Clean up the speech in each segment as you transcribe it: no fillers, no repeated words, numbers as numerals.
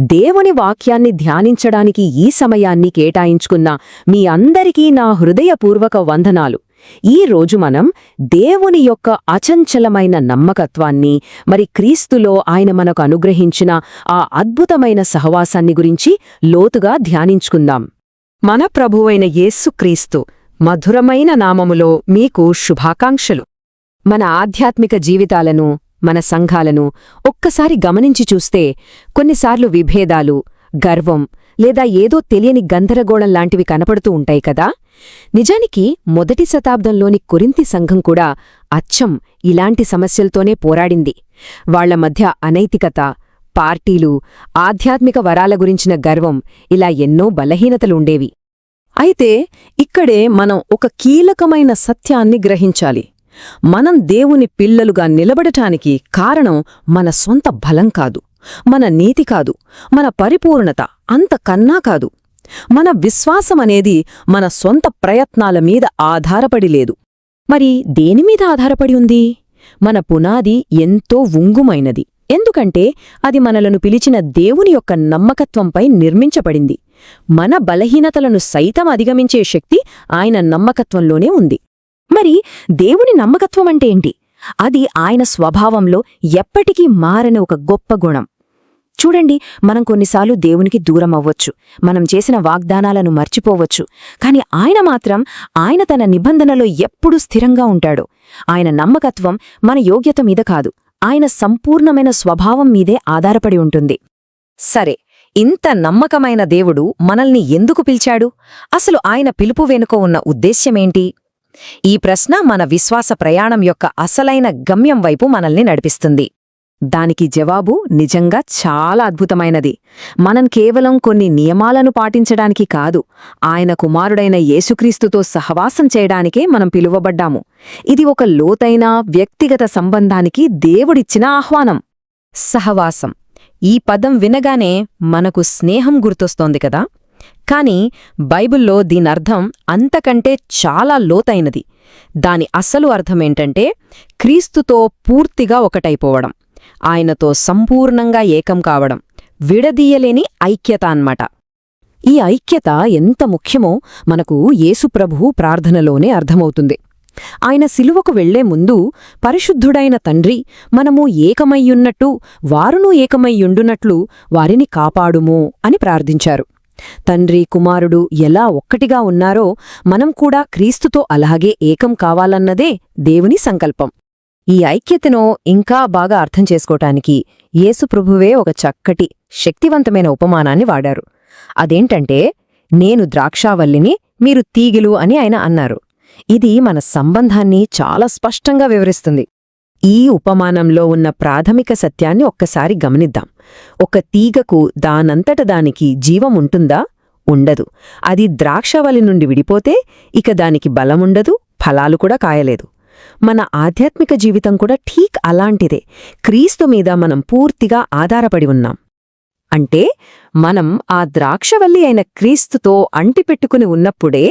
దేవుని వాక్యాన్ని ధ్యానించడానికి ఈ సమయాన్ని కేటాయించుకున్న మీ అందరికీ నా హృదయపూర్వక వందనాలు. ఈ రోజు మనం దేవుని యొక్క అచంచలమైన నమ్మకత్వాన్ని, మరి క్రీస్తులో ఆయన మనకు అనుగ్రహించిన ఆ అద్భుతమైన సహవాసాన్ని గురించి లోతుగా ధ్యానించుకుందాం. మన ప్రభువైన యేసుక్రీస్తు మధురమైన నామములో మీకు శుభాకాంక్షలు. మన ఆధ్యాత్మిక జీవితాలను, మన సంఘాలను ఒక్కసారి గమనించి చూస్తే కొన్నిసార్లు విభేదాలు, గర్వం లేదా ఏదో తెలియని గందరగోళం లాంటివి కనపడుతూ ఉంటాయి కదా. నిజానికి మొదటి శతాబ్దంలోని కొరింథీ సంఘం కూడా అచ్చం ఇలాంటి సమస్యలతోనే పోరాడింది. వాళ్ల మధ్య అనైతికత, పార్టీలు, ఆధ్యాత్మిక వరాల గురించిన గర్వం, ఇలా ఎన్నో బలహీనతలుండేవి. అయితే ఇక్కడే మనం ఒక కీలకమైన సత్యాన్ని గ్రహించాలి. మనం దేవుని పిల్లలుగా నిలబడటానికి కారణం మన సొంత బలం కాదు, మన నీతి కాదు, మన పరిపూర్ణత అంతకన్నా కాదు. మన విశ్వాసమనేది మన సొంత ప్రయత్నాల మీద ఆధారపడి లేదు. మరి దేనిమీద ఆధారపడి ఉంది? మన పునాది ఎంతో ఉంగుమైనది. ఎందుకంటే అది మనలను పిలిచిన దేవుని యొక్క నమ్మకత్వంపై నిర్మించబడింది. మన బలహీనతలను సైతం అధిగమించే శక్తి ఆయన నమ్మకత్వంలోనే ఉంది. మరి దేవుని నమ్మకత్వం అంటే ఏంటి? అది ఆయన స్వభావంలో ఎప్పటికీ మారని ఒక గొప్ప గుణం. చూడండి, మనం కొన్నిసార్లు దేవునికి దూరం అవ్వచ్చు, మనం చేసిన వాగ్దానాలను మర్చిపోవచ్చు. కాని ఆయన మాత్రం ఆయన తన నిబంధనలో ఎప్పుడూ స్థిరంగా ఉంటాడు. ఆయన నమ్మకత్వం మన యోగ్యత మీద కాదు, ఆయన సంపూర్ణమైన స్వభావం మీదే ఆధారపడి ఉంటుంది. సరే, ఇంత నమ్మకమైన దేవుడు మనల్ని ఎందుకు పిలిచాడు? అసలు ఆయన పిలుపు వెనుక ఉన్న ఉద్దేశ్యమేంటి? ఈ ప్రశ్న మన విశ్వాస ప్రయాణం యొక్క అసలైన గమ్యం వైపు మనల్ని నడిపిస్తుంది. దానికి జవాబు నిజంగా చాలా అద్భుతమైనది. మనం కేవలం కొన్ని నియమాలను పాటించడానికి కాదు, ఆయన కుమారుడైన యేసుక్రీస్తుతో సహవాసం చేయడానికే మనం పిలువబడ్డాము. ఇది ఒక లోతైన వ్యక్తిగత సంబంధానికి దేవుడిచ్చిన ఆహ్వానం. సహవాసం, ఈ పదం వినగానే మనకు స్నేహం గుర్తొస్తోంది కదా. కాని బైబిల్లో దీనర్థం అంతకంటే చాలా లోతైనది. దాని అసలు అర్థమేంటంటే క్రీస్తుతో పూర్తిగా ఒకటైపోవడం, ఆయనతో సంపూర్ణంగా ఏకం కావడం, విడదీయలేని ఐక్యత అన్నమాట. ఈ ఐక్యత ఎంత ముఖ్యమో మనకు యేసుప్రభువు ప్రార్థనలోనే అర్థమవుతుంది. ఆయన శిలువకు వెళ్లే ముందు పరిశుద్ధుడైన తండ్రి, మనము ఏకమయ్యున్నట్టు వారునూ ఏకమయ్యుండునట్లు వారిని కాపాడుము అని ప్రార్థించారు. తండ్రి, కుమారుడు ఎలా ఒక్కటిగా ఉన్నారో మనం కూడా క్రీస్తుతో అలాగే ఏకం కావాలన్నదే దేవుని సంకల్పం. ఈ ఐక్యతను ఇంకా బాగా అర్థం చేసుకోటానికి యేసుప్రభువే ఒక చక్కటి, శక్తివంతమైన ఉపమానాన్ని వాడారు. అదేంటంటే, నేను ద్రాక్షావల్లిని, మీరు తీగెలు అని ఆయన అన్నారు. ఇది మన సంబంధాన్ని చాలా స్పష్టంగా వివరిస్తుంది. ఈ ఉపమానంలో ఉన్న ప్రాథమిక సత్యాన్ని ఒక్కసారి గమనిద్దాం. ఒక తీగకు దానంతట దానికి జీవం ఉంటుందా? ఉండదు. అది ద్రాక్షవల్లి నుండి విడిపోతే ఇక దానికి బలముండదు, ఫలాలు కూడా కాయలేదు. మన ఆధ్యాత్మిక జీవితం కూడా ఠీక్ అలాంటిదే. క్రీస్తు మీద మనం పూర్తిగా ఆధారపడి ఉన్నాం. అంటే మనం ఆ ద్రాక్షవల్లి అయిన క్రీస్తుతో అంటిపెట్టుకుని ఉన్నప్పుడే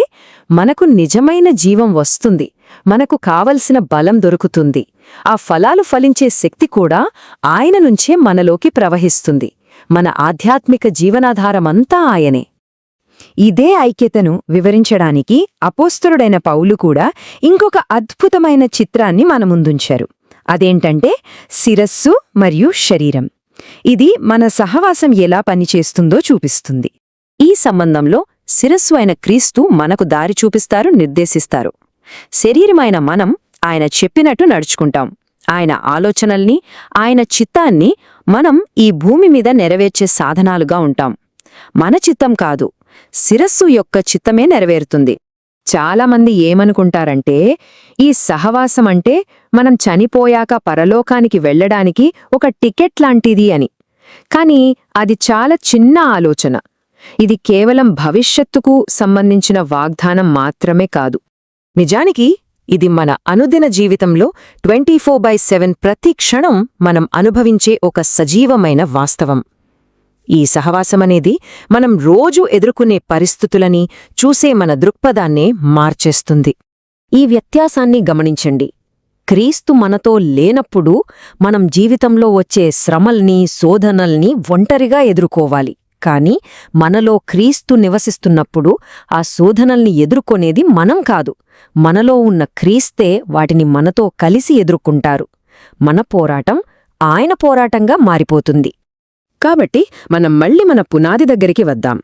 మనకు నిజమైన జీవం వస్తుంది, మనకు కావలసిన బలం దొరుకుతుంది. ఆ ఫలాలు ఫలించే శక్తి కూడా ఆయన నుంచే మనలోకి ప్రవహిస్తుంది. మన ఆధ్యాత్మిక జీవనాధారమంతా ఆయనే. ఇదే ఐక్యతను వివరించడానికి అపోస్తలుడైన పౌలు కూడా ఇంకొక అద్భుతమైన చిత్రాన్ని మన ముందుంచారు. అదేంటంటే శిరస్సు మరియు శరీరం. ఇది మన సహవాసం ఎలా పనిచేస్తుందో చూపిస్తుంది. ఈ సంబంధంలో శిరస్సు అయిన క్రీస్తు మనకు దారి చూపిస్తారు, నిర్దేశిస్తారు. శరీరమైన మనం ఆయన చెప్పినట్టు నడుచుకుంటాం. ఆయన ఆలోచనల్ని, ఆయన చిత్తాన్ని మనం ఈ భూమి మీద నెరవేర్చే సాధనాలుగా ఉంటాం. మన చిత్తం కాదు, శిరస్సు యొక్క చిత్తమే నెరవేరుతుంది. చాలామంది ఏమనుకుంటారంటే, ఈ సహవాసం అంటే మనం చనిపోయాక పరలోకానికి వెళ్లడానికి ఒక టికెట్ లాంటిది అని. కాని అది చాలా చిన్న ఆలోచన. ఇది కేవలం భవిష్యత్తుకు సంబంధించిన వాగ్దానం మాత్రమే కాదు. నిజానికి ఇది మన అనుదిన జీవితంలో 24/7 ప్రతి క్షణం మనం అనుభవించే ఒక సజీవమైన వాస్తవం. ఈ సహవాసమనేది మనం రోజూ ఎదుర్కొనే పరిస్థితులని, చూసే మన దృక్పథాన్నే మార్చేస్తుంది. ఈ వ్యత్యాసాన్ని గమనించండి. క్రీస్తు మనతో లేనప్పుడు మనం జీవితంలో వచ్చే శ్రమల్ని శోధనల్ని ఒంటరిగా ఎదుర్కోవాలి. కాని మనలో క్రీస్తు నివసిస్తున్నప్పుడు ఆ శోధనల్ని ఎదుర్కొనేది మనం కాదు, మనలో ఉన్న క్రీస్తే వాటిని మనతో కలిసి ఎదుర్కొంటారు. మన పోరాటం ఆయన పోరాటంగా మారిపోతుంది. కాబట్టి మనం మళ్ళీ మన పునాది దగ్గరికి వద్దాం.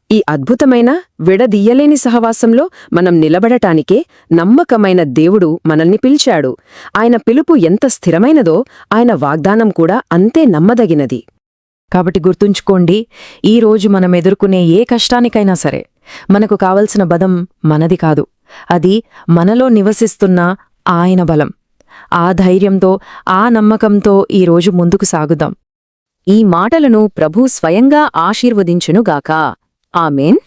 ఈ అద్భుతమైన విడదీయలేని సహవాసంలో మనం నిలబడటానికే నమ్మకమైన దేవుడు మనల్ని పిలిచాడు. ఆయన పిలుపు ఎంత స్థిరమైనదో ఆయన వాగ్దానం కూడా అంతే నమ్మదగినది. కాబట్టి గుర్తుంచుకోండి, ఈరోజు మనం ఎదుర్కొనే ఏ కష్టానికైనా సరే మనకు కావలసిన బలం మనది కాదు, అది మనలో నివసిస్తున్న ఆయన బలం. ఆ ధైర్యంతో, ఆ నమ్మకంతో ఈరోజు ముందుకు సాగుదాం. ఈ మాటలను ప్రభు స్వయంగా ఆశీర్వదించునుగాక. ఆమేన్.